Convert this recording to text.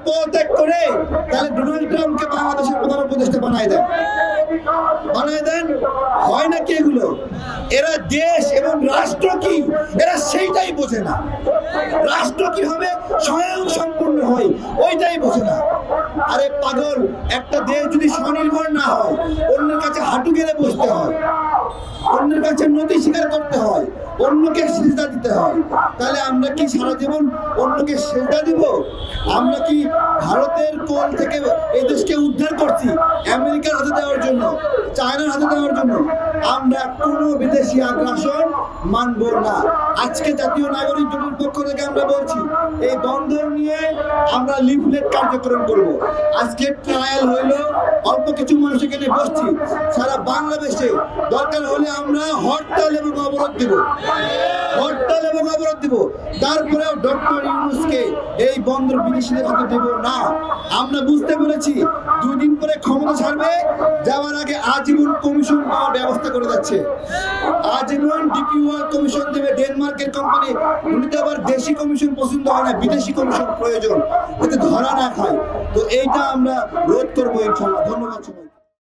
পদত্যাগ করে তাহলে ডোনাল্ড ট্রাম্পকে বাংলাদেশের প্রধান উপদেষ্টা বানায় দেন। হয় নাকি এগুলো? এরা দেশ এবং রাষ্ট্র কি এরা সেইটাই বোঝে না। রাষ্ট্র কিভাবে স্বয়ং সম্পূর্ণ হয় ওইটাই বোঝে না। আরে পাগল, একটা দেশ যদি স্বনির্ভর না হয়, অন্যের কাছে হাঁটু গেড়ে বসতে হয়, অন্যের কাছে নথি স্বীকার করতে হয়, অন্যকে সেজদা দিতে হয়, তাহলে আমরা কি সারা জীবন অন্যকে সেজদা দিব? আমরা কি ভারতের কোল থেকে এই দেশকে উদ্ধার করছি আমেরিকার হাতে দেওয়ার জন্য, চায়নার হাতে দেওয়ার জন্য? আমরা কোনো বিদেশি আগ্রাসন মানব না। আজকে জাতীয় নাগরিক জোটের পক্ষ থেকে আমরা বলছি, এই বন্দর নিয়ে আমরা লিফলেট কার্যক্রম করব। আজকে ট্রায়াল হইল, অল্প কিছু মানুষ এখানে বসছি, সারা বাংলাদেশে দরকার হলে আমরা হরতাল এবং অবরোধ দিব, হরতাল এবং অবরোধ দিব। তারপরেও ডক্টর ইউনূসকে এই বন্দর বিদেশিদের হাতে দেব না। আমরা বুঝতে পেরেছি 2 দিন পরে ক্ষমতা ছাড়বে, যাওয়ার আগে আজীবন কমিশন পাওয়ার ব্যবস্থা করে যাচ্ছে। আজীবন ডিপি ওয়ার্ল্ড কমিশন দেবে ডেনমার্কের কোম্পানি। উনিতে আবার দেশি কমিশন পছন্দ হয় না, বিদেশি কমিশন প্রয়োজন, যাতে ধরা না খায়। তো এইটা আমরা রোধ করবো ইনশাআল্লাহ। ধন্যবাদ সবাই।